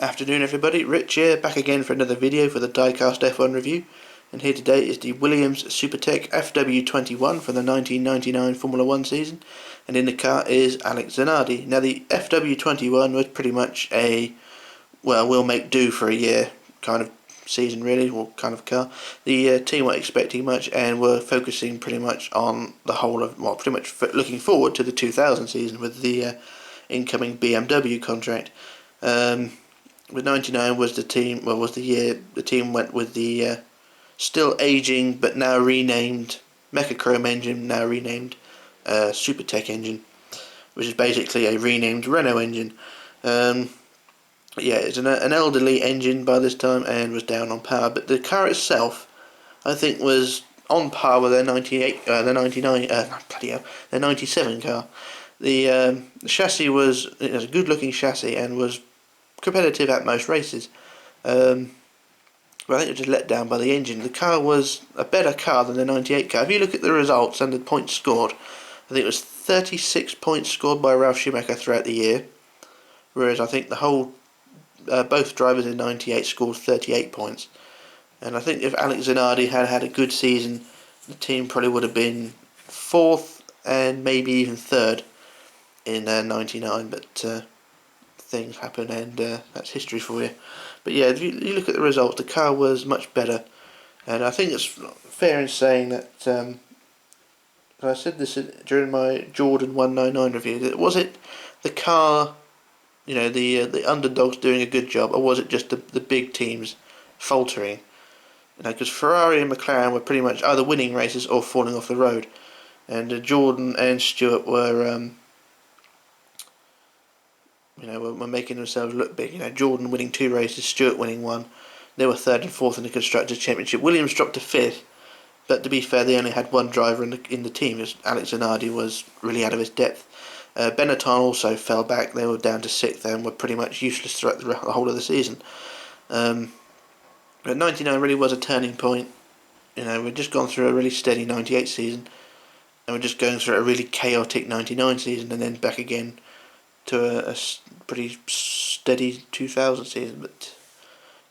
Afternoon everybody, Rich here, back again for another video for the Diecast F1 review, and here today is the Williams Supertech FW21 from the 1999 Formula 1 season, and in the car is Alex Zanardi. Now the FW21 was pretty much a, well, we'll make do for a year kind of season really, or kind of car. The team weren't expecting much and were focusing pretty much on the whole of, well, pretty much looking forward to the 2000 season with the incoming BMW contract. With 99 was the team, well, was the year the team went with the still aging but now renamed Mechachrome engine, now renamed Supertech engine, which is basically a renamed Renault engine. Yeah, it's an elderly engine by this time and was down on power, but the car itself, I think, was on par with their 98, their 99, bloody hell, their 97 car. The chassis was, it was a good-looking chassis and was competitive at most races, but I think it was just let down by the engine. The car was a better car than the 98 car. If you look at the results and the points scored, I think it was 36 points scored by Ralf Schumacher throughout the year, whereas I think the whole both drivers in 98 scored 38 points. And I think if Alex Zanardi had had a good season, the team probably would have been 4th and maybe even 3rd in 99, but things happen, and that's history for you. But yeah, if you look at the results, the car was much better, and I think it's fair in saying that I said this during my Jordan 199 review, that was it the car, you know, the underdogs doing a good job, or was it just the big teams faltering? You know, because Ferrari and McLaren were pretty much either winning races or falling off the road, and Jordan and Stewart were you know, were making themselves look big. You know, Jordan winning 2 races, Stewart winning 1. They were 3rd and 4th in the Constructors' Championship. Williams dropped to 5th, but to be fair, they only had 1 driver in the team, as Alex Zanardi was really out of his depth. Benetton also fell back. They were down to 6th and were pretty much useless throughout the whole of the season. But 99 really was a turning point. You know, we'd just gone through a really steady 98 season, and we're just going through a really chaotic 99 season, and then back again to a pretty steady 2000 season. But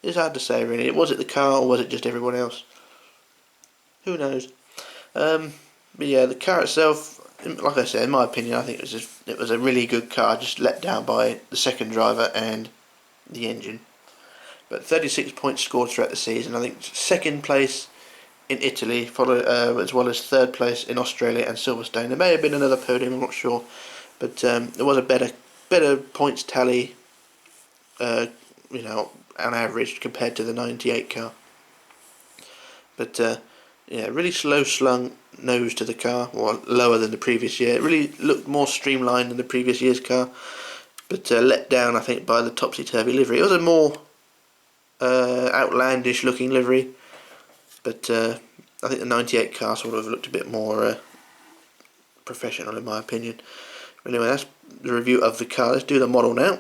it's hard to say really. Was it the car or was it just everyone else? Who knows? But yeah, the car itself, like I said, in my opinion, I think it was a really good car, just let down by the second driver and the engine. But 36 points scored throughout the season. I think 2nd place in Italy, followed as well as 3rd place in Australia and Silverstone. There may have been another podium, I'm not sure, but it was a better points tally, you know, on average compared to the 98 car. But yeah, really slow slung nose to the car, or lower than the previous year. It really looked more streamlined than the previous year's car, but let down, I think, by the topsy-turvy livery. It was a more outlandish looking livery, but I think the 98 car sort of looked a bit more professional in my opinion. Anyway, that's the review of the car. Let's do the model now.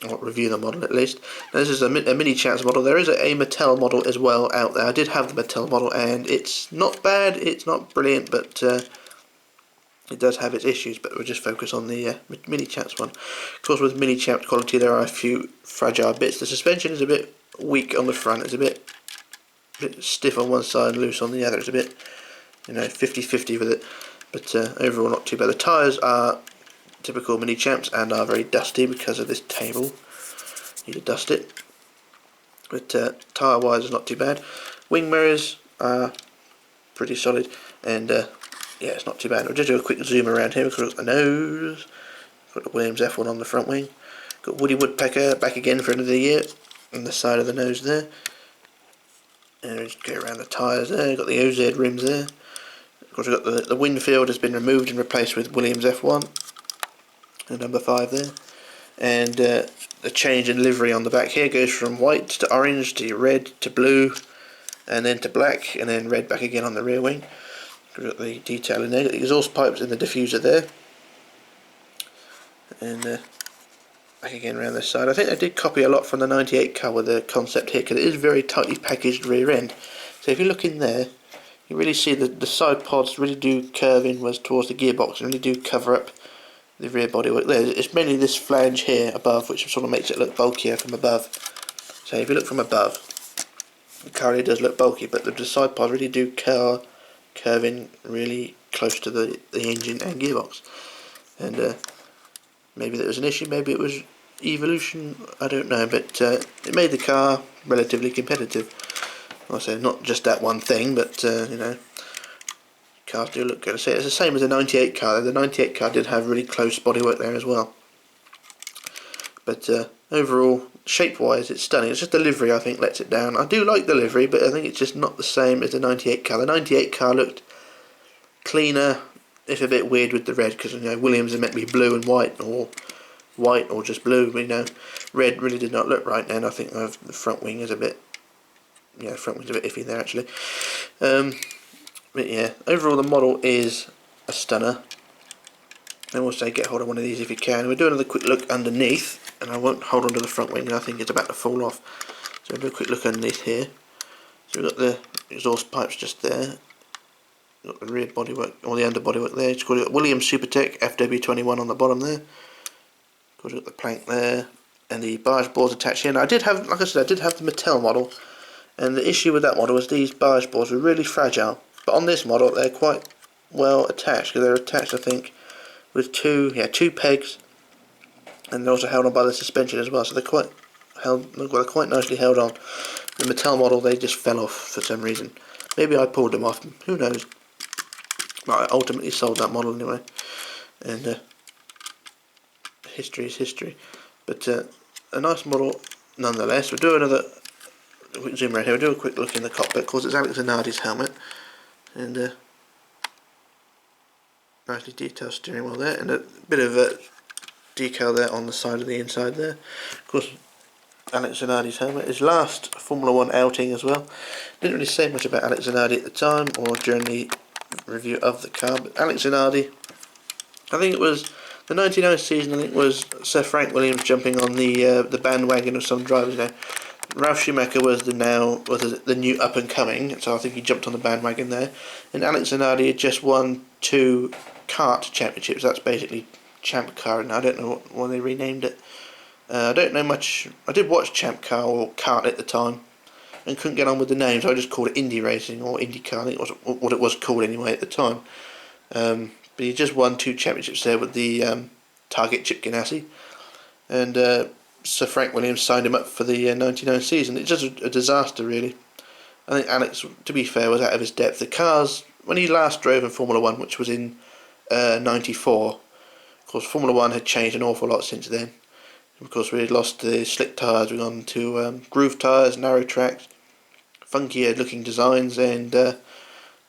Or review the model at least. Now, this is a Minichamps model. There is a Mattel model as well out there. I did have the Mattel model, and it's not bad. It's not brilliant, but it does have its issues. But we'll just focus on the Minichamps one. Of course, with Minichamps quality, there are a few fragile bits. The suspension is a bit weak on the front. It's a bit stiff on one side and loose on the other. It's a bit, you know, 50-50 with it. But overall, not too bad. The tyres are typical Minichamps and are very dusty because of this table. Need to dust it. But tyre wise is not too bad. Wing mirrors are pretty solid, and yeah, it's not too bad. I'll just do a quick zoom around here. We've got the nose, got the Williams F1 on the front wing, got Woody Woodpecker back again for another year on the side of the nose there, and we'll just go around the tyres there. Got the OZ rims there. Of course, we've got the windshield has been removed and replaced with Williams F1. The number 5 there, and the change in livery on the back here goes from white to orange to red to blue, and then to black, and then red back again on the rear wing. We've got the detail in there, got the exhaust pipes and the diffuser there, and back again around this side. I think I did copy a lot from the 98 car with the concept here, because it is very tightly packaged rear end. So if you look in there, you really see the side pods really do curve inwards towards the gearbox and really do cover up the rear bodywork there. It's mainly this flange here above which sort of makes it look bulkier from above. So if you look from above, the car really does look bulky, but the side pods really do curve in really close to the engine and gearbox. And maybe that was an issue, maybe it was evolution, I don't know, but it made the car relatively competitive. I say not just that one thing, but you know, cars do look good. I say it's the same as the 98 car. The 98 car did have really close bodywork there as well. But overall, shape-wise, it's stunning. It's just the livery I think lets it down. I do like the livery, but I think it's just not the same as the 98 car. The 98 car looked cleaner, if a bit weird with the red, because you know Williams are meant to be blue and white or just blue. But, you know, red really did not look right. And I think the front wing is a bit, yeah, front wing's a bit iffy there actually. But yeah, overall the model is a stunner. I will say get hold of one of these if you can. We'll do another quick look underneath, and I won't hold on to the front wing, I think it's about to fall off. So we'll do a quick look underneath here. So we've got the exhaust pipes just there. We've got the rear bodywork, or the under bodywork there. It's got Williams Supertech FW21 on the bottom there. Of course, we've got the plank there, and the barge boards attached here. Now I did have, like I said, I did have the Mattel model, and the issue with that model was these barge boards were really fragile. But on this model, they're quite well attached, because they're attached, I think, with two pegs, and they're also held on by the suspension as well. So they're quite nicely held on. The Mattel model, they just fell off for some reason. Maybe I pulled them off. Who knows? But I ultimately sold that model anyway. And history is history. But a nice model nonetheless. We'll do another quick zoom around here. We'll do a quick look in the cockpit. Of course, it's Alex Zanardi's helmet. And nicely detailed steering wheel there, and a bit of a decal there on the side of the inside there. Of course, Alex Zanardi's helmet. His last Formula 1 outing as well. Didn't really say much about Alex Zanardi at the time or during the review of the car, but Alex Zanardi, I think it was the 99 season, I think it was Sir Frank Williams jumping on the bandwagon of some drivers. You know, Ralf Schumacher was the new up and coming, so I think he jumped on the bandwagon there. And Alex Zanardi had just won 2 kart championships. That's basically Champ Car, and I don't know why they renamed it. I don't know much. I did watch Champ Car or Kart at the time, and couldn't get on with the name, so I just called it Indy Racing or Indy Car. I think it was what it was called anyway at the time. But he just won 2 championships there with the Target Chip Ganassi, and Sir Frank Williams signed him up for the 99 season. It's just a disaster, really. I think Alex, to be fair, was out of his depth. The cars, when he last drove in Formula 1, which was in 94, of course Formula 1 had changed an awful lot since then. Of course, we had lost the slick tyres, we'd gone to groove tyres, narrow tracks, funkier looking designs, and I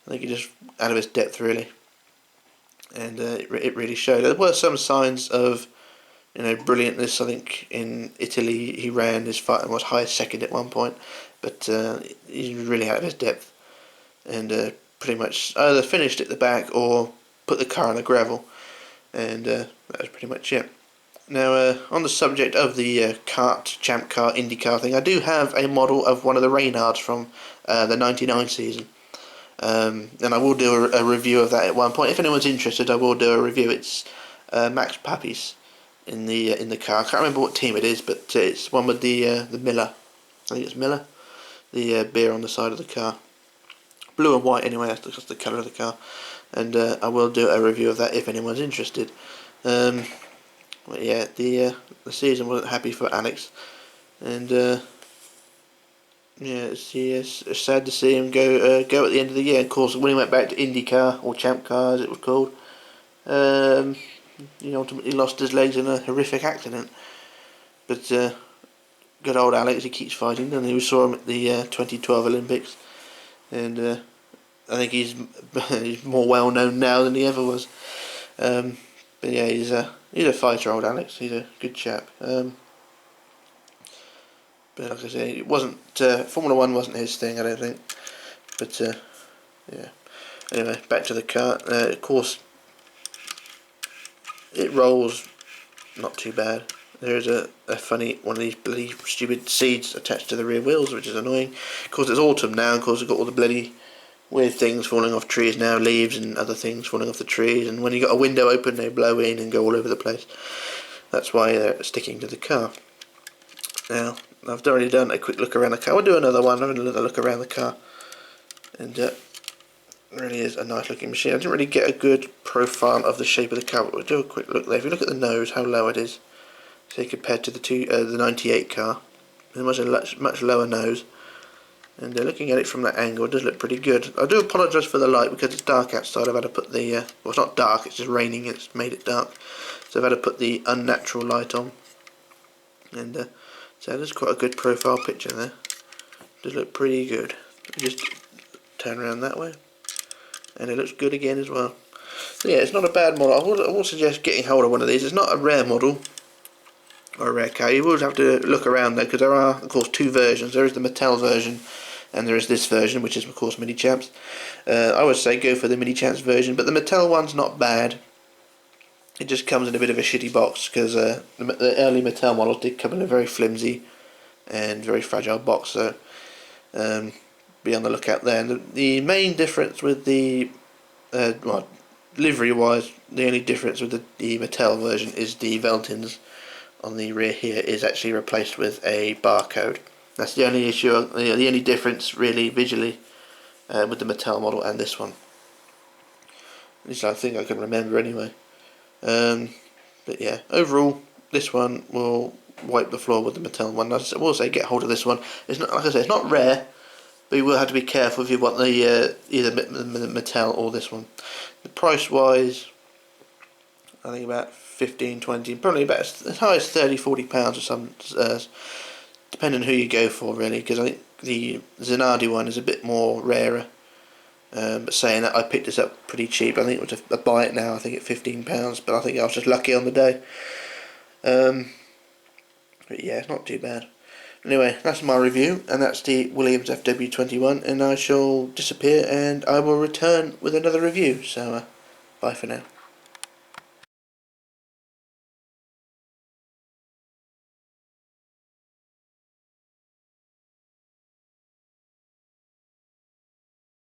think he just out of his depth, really. And it really showed. There were some signs of, you know, brilliantness. I think in Italy he ran his fight and was highest second at one point, but he's really out of his depth, and pretty much either finished at the back or put the car on the gravel, and that was pretty much it. Now, on the subject of the kart, Champ Car, IndyCar thing, I do have a model of one of the Reynards from the 99 season. And I will do a review of that at one point. If anyone's interested, I will do a review. It's Max Papis in the car. I can't remember what team it is, but it's one with the Miller. I think it's Miller. The beer on the side of the car. Blue and white anyway, that's the colour of the car. And I will do a review of that if anyone's interested. But yeah, the season wasn't happy for Alex, and yeah, it's sad to see him go at the end of the year. Of course, when he went back to IndyCar or Champ Car as it was called, he ultimately lost his legs in a horrific accident. But good old Alex, he keeps fighting, and we saw him at the 2012 Olympics, and I think he's more well known now than he ever was. But yeah, he's a fighter, old Alex. He's a good chap. But like I say, it wasn't Formula 1 wasn't his thing, I don't think. But yeah. Anyway, back to the car. Of course, it rolls not too bad. There is a funny one of these bloody stupid seeds attached to the rear wheels, which is annoying. Of course, it's autumn now. Of course, we've got all the bloody weird things falling off trees now, leaves and other things falling off the trees, and when you got a window open they blow in and go all over the place. That's why they're sticking to the car. Now, I've already done a quick look around the car. We'll do another one, having a look around the car. And it really is a nice looking machine. I didn't really get a good profile of the shape of the car, but we'll do a quick look there. If you look at the nose, how low it is, say compared to the 98 car, it's a much lower nose. And looking at it from that angle, it does look pretty good. I do apologise for the light because it's dark outside. I've had to put the, well, it's not dark, it's just raining, it's made it dark. So I've had to put the unnatural light on. And so there's quite a good profile picture there. It does look pretty good. Just turn around that way. And it looks good again as well. So yeah, it's not a bad model. I will suggest getting hold of one of these. It's not a rare model or a rare car. You will have to look around though, because there are of course two versions. There is the Mattel version and there is this version, which is of course Minichamps. I would say go for the Minichamps version, but the Mattel one's not bad. It just comes in a bit of a shitty box because the early Mattel models did come in a very flimsy and very fragile box, so be on the lookout there. And the main difference with the well, livery wise, the only difference with the Mattel version is the Veltins on the rear here is actually replaced with a barcode. That's the only issue, the only difference really visually with the Mattel model and this one. At least I think I can remember anyway. But yeah, overall this one will wipe the floor with the Mattel one. I will say get hold of this one. It's not, like I say, it's not rare, but you will have to be careful if you want the either Mattel or this one. The price wise, I think about 15, 20, probably about as high as £30, £40 or some, depending on who you go for really, because I think the Zanardi one is a bit more rarer. But saying that, I picked this up pretty cheap. I think it was a buy it now, I think at £15, but I think I was just lucky on the day. But yeah, it's not too bad. Anyway, that's my review, and that's the Williams FW21, and I shall disappear and I will return with another review. So, bye for now.